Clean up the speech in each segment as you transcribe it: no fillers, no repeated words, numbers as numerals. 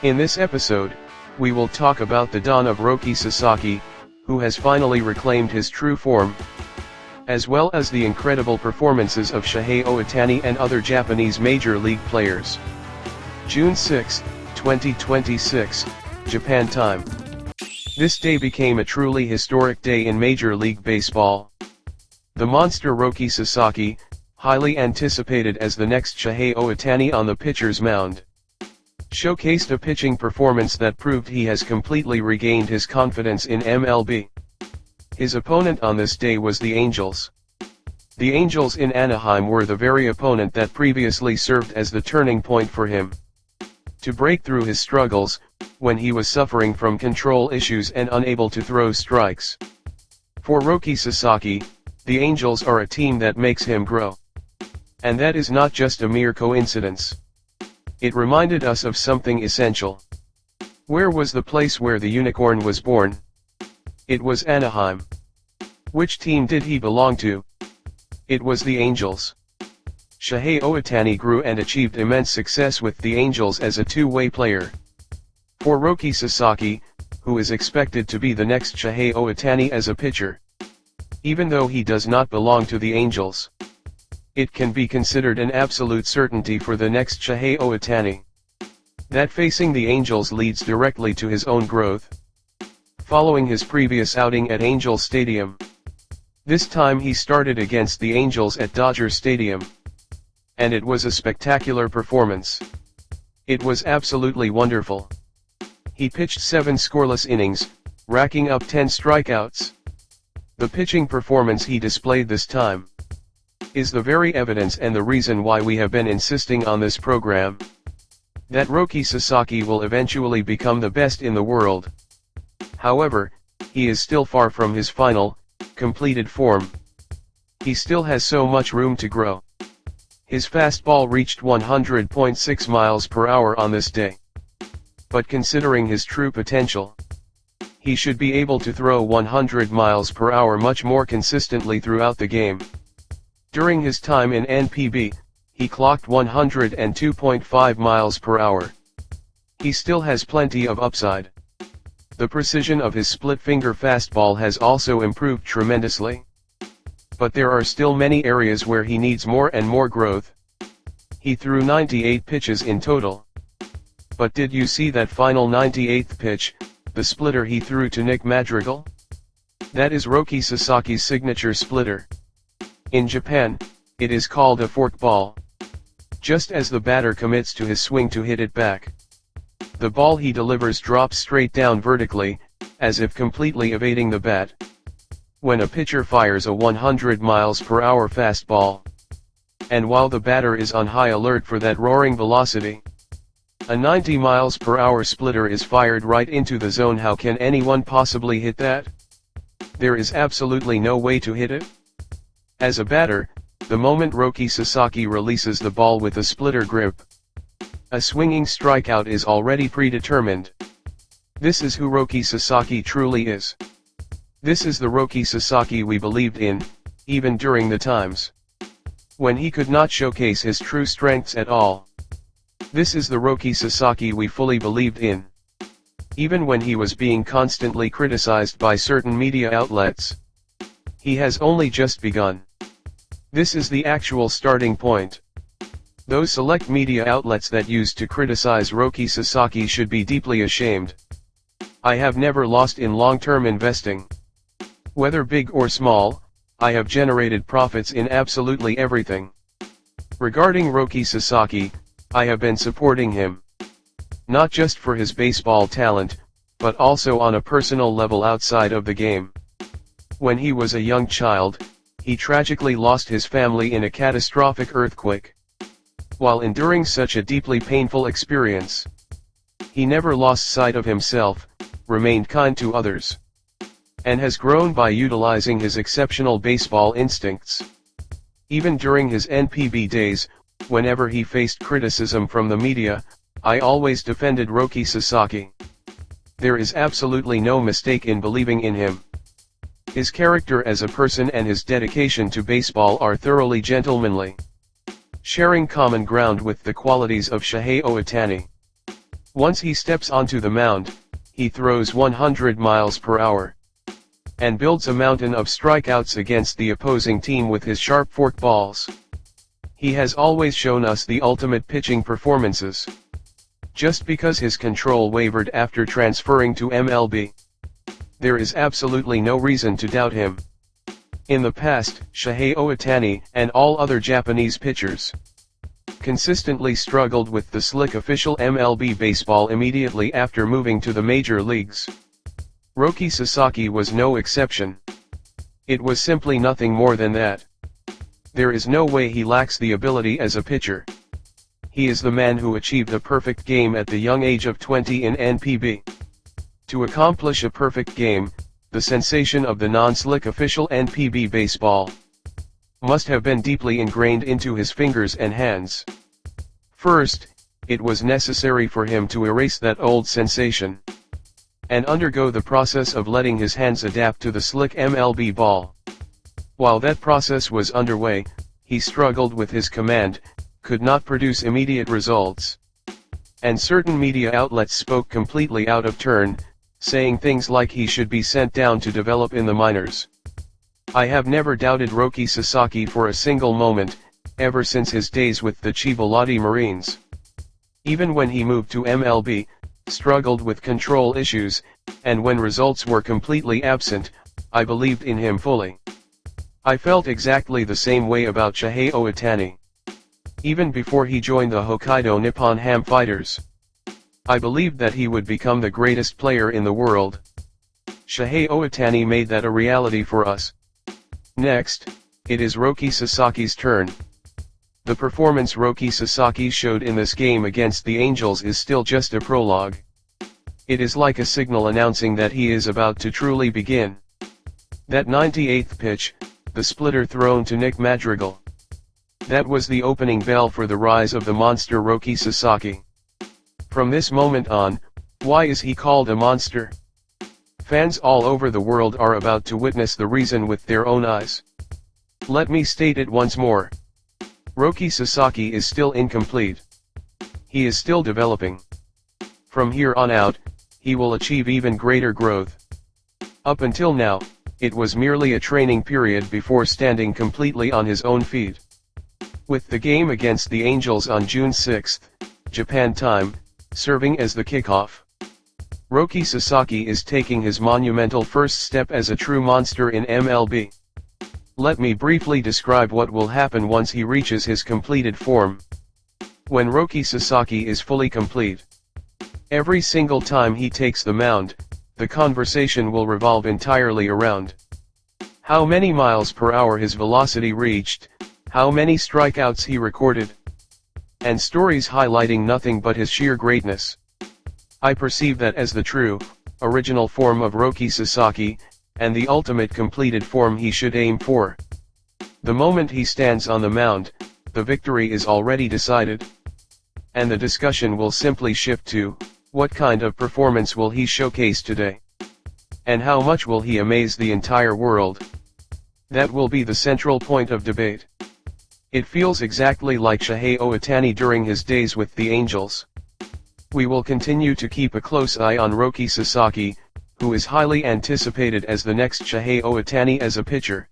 In this episode, we will talk about the dawn of Roki Sasaki, who has finally reclaimed his true form, as well as the incredible performances of Shohei Ohtani and other Japanese Major League players. June 6, 2026, Japan time. This day became a truly historic day in Major League Baseball. The monster Roki Sasaki, highly anticipated as the next Shohei Ohtani on the pitcher's mound, showcased a pitching performance that proved he has completely regained his confidence in MLB. His opponent on this day was the Angels. The Angels in Anaheim were the very opponent that previously served as the turning point for him to break through his struggles, when he was suffering from control issues and unable to throw strikes. For Roki Sasaki, the Angels are a team that makes him grow. And that is not just a mere coincidence. It reminded us of something essential. Where was the place where the unicorn was born? It was Anaheim. Which team did he belong to? It was the Angels. Shohei Ohtani grew and achieved immense success with the Angels as a two-way player. For Roki Sasaki, who is expected to be the next Shohei Ohtani as a pitcher, even though he does not belong to the Angels, it can be considered an absolute certainty for the next Shohei Ohtani that facing the Angels leads directly to his own growth. Following his previous outing at Angel Stadium, this time he started against the Angels at Dodger Stadium, and it was a spectacular performance. It was absolutely wonderful. He pitched 7 scoreless innings, racking up 10 strikeouts. The pitching performance he displayed this time is the very evidence and the reason why we have been insisting on this program that Roki Sasaki will eventually become the best in the world. However, he is still far from his final, completed form. He still has so much room to grow. His fastball reached 100.6 miles per hour on this day. But considering his true potential, he should be able to throw 100 miles per hour much more consistently throughout the game. During his time in NPB, he clocked 102.5 miles per hour. He still has plenty of upside. The precision of his split-finger fastball has also improved tremendously. But there are still many areas where he needs more and more growth. He threw 98 pitches in total. But did you see that final 98th pitch, the splitter he threw to Nick Madrigal? That is Roki Sasaki's signature splitter. In Japan, it is called a forkball. Just as the batter commits to his swing to hit it back, the ball he delivers drops straight down vertically, as if completely evading the bat. When a pitcher fires a 100 miles per hour fastball, and while the batter is on high alert for that roaring velocity, a 90 miles per hour splitter is fired right into the zone. How can anyone possibly hit that? There is absolutely no way to hit it. As a batter, the moment Roki Sasaki releases the ball with a splitter grip, a swinging strikeout is already predetermined. This is who Roki Sasaki truly is. This is the Roki Sasaki we believed in, even during the times when he could not showcase his true strengths at all. This is the Roki Sasaki we fully believed in, even when he was being constantly criticized by certain media outlets. He has only just begun. This is the actual starting point. Those select media outlets that used to criticize Roki Sasaki should be deeply ashamed. I have never lost in long-term investing. Whether big or small, I have generated profits in absolutely everything. Regarding Roki Sasaki, I have been supporting him, not just for his baseball talent, but also on a personal level outside of the game. When he was a young child, he tragically lost his family in a catastrophic earthquake. While enduring such a deeply painful experience, he never lost sight of himself, remained kind to others, and has grown by utilizing his exceptional baseball instincts. Even during his NPB days, whenever he faced criticism from the media, I always defended Roki Sasaki. There is absolutely no mistake in believing in him. His character as a person and his dedication to baseball are thoroughly gentlemanly, sharing common ground with the qualities of Shohei Ohtani. Once he steps onto the mound, he throws 100 miles per hour. And builds a mountain of strikeouts against the opposing team with his sharp forkballs. He has always shown us the ultimate pitching performances. Just because his control wavered after transferring to MLB, there is absolutely no reason to doubt him. In the past, Shohei Ohtani and all other Japanese pitchers consistently struggled with the slick official MLB baseball immediately after moving to the major leagues. Roki Sasaki was no exception. It was simply nothing more than that. There is no way he lacks the ability as a pitcher. He is the man who achieved a perfect game at the young age of 20 in NPB. To accomplish a perfect game, the sensation of the non-slick official NPB baseball must have been deeply ingrained into his fingers and hands. First, it was necessary for him to erase that old sensation and undergo the process of letting his hands adapt to the slick MLB ball. While that process was underway, he struggled with his command, could not produce immediate results. And certain media outlets spoke completely out of turn, saying things like he should be sent down to develop in the minors. I have never doubted Roki Sasaki for a single moment, ever since his days with the Chivalati Marines. Even when he moved to MLB, struggled with control issues, and when results were completely absent, I believed in him fully. I felt exactly the same way about Shohei Ohtani. Even before he joined the Hokkaido Nippon Ham Fighters, I believed that he would become the greatest player in the world. Shohei Ohtani made that a reality for us. Next, it is Roki Sasaki's turn. The performance Roki Sasaki showed in this game against the Angels is still just a prologue. It is like a signal announcing that he is about to truly begin. That 98th pitch, the splitter thrown to Nick Madrigal. That was the opening bell for the rise of the monster Roki Sasaki. From this moment on, why is he called a monster? Fans all over the world are about to witness the reason with their own eyes. Let me state it once more. Roki Sasaki is still incomplete. He is still developing. From here on out, he will achieve even greater growth. Up until now, it was merely a training period before standing completely on his own feet. With the game against the Angels on June 6, Japan time, serving as the kickoff, Roki Sasaki is taking his monumental first step as a true monster in MLB. Let me briefly describe what will happen once he reaches his completed form. When Roki Sasaki is fully complete, every single time he takes the mound, the conversation will revolve entirely around how many miles per hour his velocity reached, how many strikeouts he recorded, and stories highlighting nothing but his sheer greatness. I perceive that as the true, original form of Roki Sasaki, and the ultimate completed form he should aim for. The moment he stands on the mound, the victory is already decided. And the discussion will simply shift to, what kind of performance will he showcase today? And how much will he amaze the entire world? That will be the central point of debate. It feels exactly like Shohei Ohtani during his days with the Angels. We will continue to keep a close eye on Roki Sasaki, who is highly anticipated as the next Shohei Ohtani as a pitcher.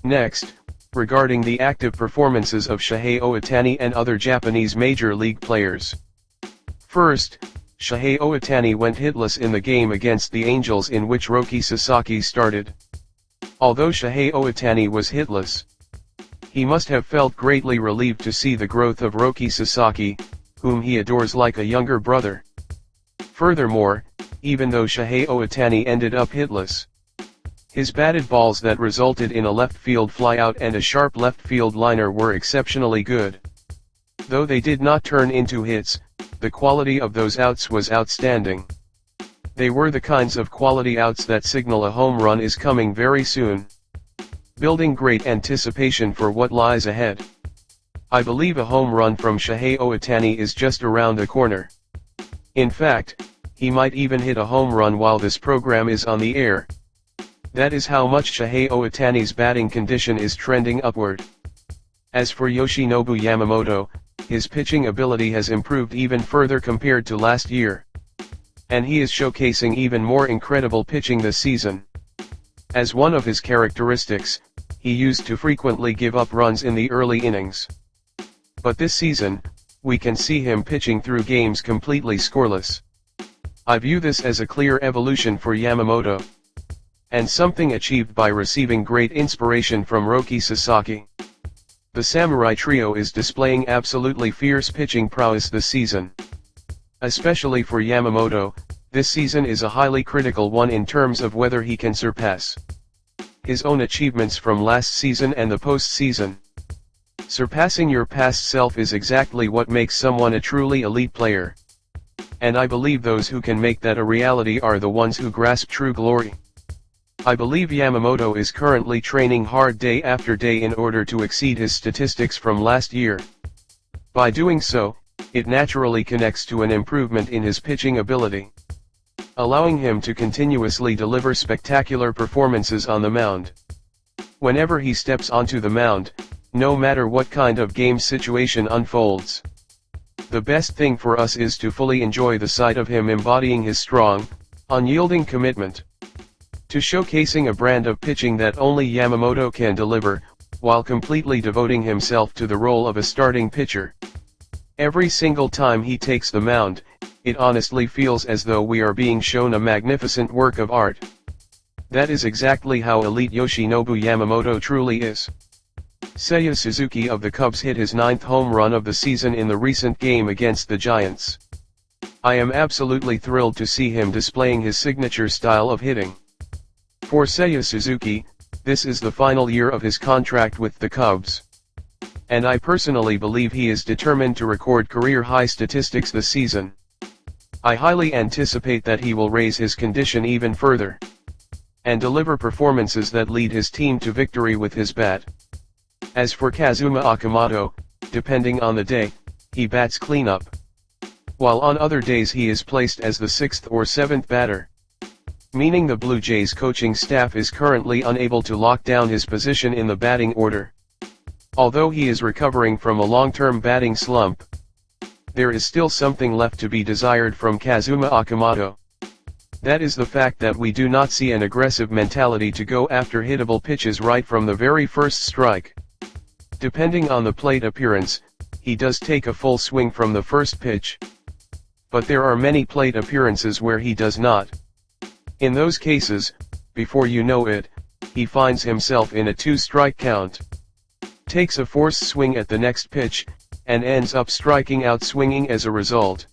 Next, regarding the active performances of Shohei Ohtani and other Japanese major league players. First, Shohei Ohtani went hitless in the game against the Angels in which Roki Sasaki started. Although Shohei Ohtani was hitless, he must have felt greatly relieved to see the growth of Roki Sasaki, whom he adores like a younger brother. Furthermore, even though Shohei Ohtani ended up hitless, his batted balls that resulted in a left field flyout and a sharp left field liner were exceptionally good. Though they did not turn into hits, the quality of those outs was outstanding. They were the kinds of quality outs that signal a home run is coming very soon, building great anticipation for what lies ahead. I believe a home run from Shohei Ohtani is just around the corner. In fact, he might even hit a home run while this program is on the air. That is how much Shohei Ohtani's batting condition is trending upward. As for Yoshinobu Yamamoto, his pitching ability has improved even further compared to last year. And he is showcasing even more incredible pitching this season. As one of his characteristics, he used to frequently give up runs in the early innings. But this season, we can see him pitching through games completely scoreless. I view this as a clear evolution for Yamamoto, and something achieved by receiving great inspiration from Roki Sasaki. The Samurai Trio is displaying absolutely fierce pitching prowess this season. Especially for Yamamoto, this season is a highly critical one in terms of whether he can surpass his own achievements from last season and the postseason. Surpassing your past self is exactly what makes someone a truly elite player. And I believe those who can make that a reality are the ones who grasp true glory. I believe Yamamoto is currently training hard day after day in order to exceed his statistics from last year. By doing so, it naturally connects to an improvement in his pitching ability, allowing him to continuously deliver spectacular performances on the mound. Whenever he steps onto the mound, no matter what kind of game situation unfolds, the best thing for us is to fully enjoy the sight of him embodying his strong, unyielding commitment to showcasing a brand of pitching that only Yamamoto can deliver, while completely devoting himself to the role of a starting pitcher. Every single time he takes the mound, it honestly feels as though we are being shown a magnificent work of art. That is exactly how elite Yoshinobu Yamamoto truly is. Seiya Suzuki of the Cubs hit his 9th home run of the season in the recent game against the Giants. I am absolutely thrilled to see him displaying his signature style of hitting. For Seiya Suzuki, this is the final year of his contract with the Cubs. And I personally believe he is determined to record career-high statistics this season. I highly anticipate that he will raise his condition even further, and deliver performances that lead his team to victory with his bat. As for Kazuma Okamoto, depending on the day, he bats cleanup, while on other days he is placed as the 6th or 7th batter, meaning the Blue Jays coaching staff is currently unable to lock down his position in the batting order. Although he is recovering from a long-term batting slump, there is still something left to be desired from Kazuma Okamoto. That is the fact that we do not see an aggressive mentality to go after hittable pitches right from the very first strike. Depending on the plate appearance, he does take a full swing from the first pitch. But there are many plate appearances where he does not. In those cases, before you know it, he finds himself in a 2-strike count, takes a forced swing at the next pitch, and ends up striking out swinging as a result.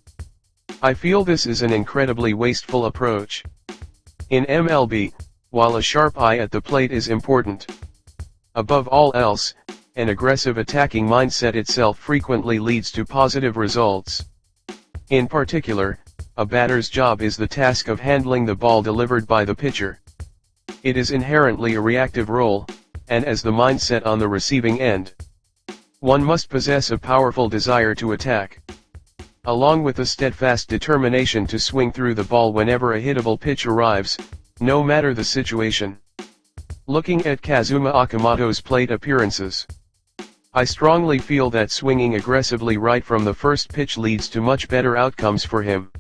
I feel this is an incredibly wasteful approach. In MLB, while a sharp eye at the plate is important, above all else, an aggressive attacking mindset itself frequently leads to positive results. In particular, a batter's job is the task of handling the ball delivered by the pitcher. It is inherently a reactive role, and as the mindset on the receiving end, one must possess a powerful desire to attack, along with a steadfast determination to swing through the ball whenever a hittable pitch arrives, no matter the situation. Looking at Kazuma Okamoto's plate appearances, I strongly feel that swinging aggressively right from the first pitch leads to much better outcomes for him.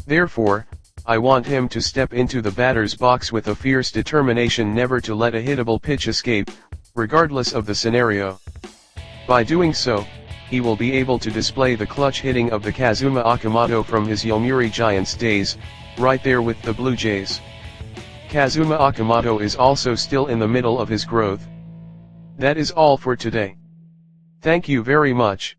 Therefore, I want him to step into the batter's box with a fierce determination never to let a hittable pitch escape, regardless of the scenario. By doing so, he will be able to display the clutch hitting of the Kazuma Okamoto from his Yomiuri Giants days, right there with the Blue Jays. Kazuma Okamoto is also still in the middle of his growth. That is all for today. Thank you very much.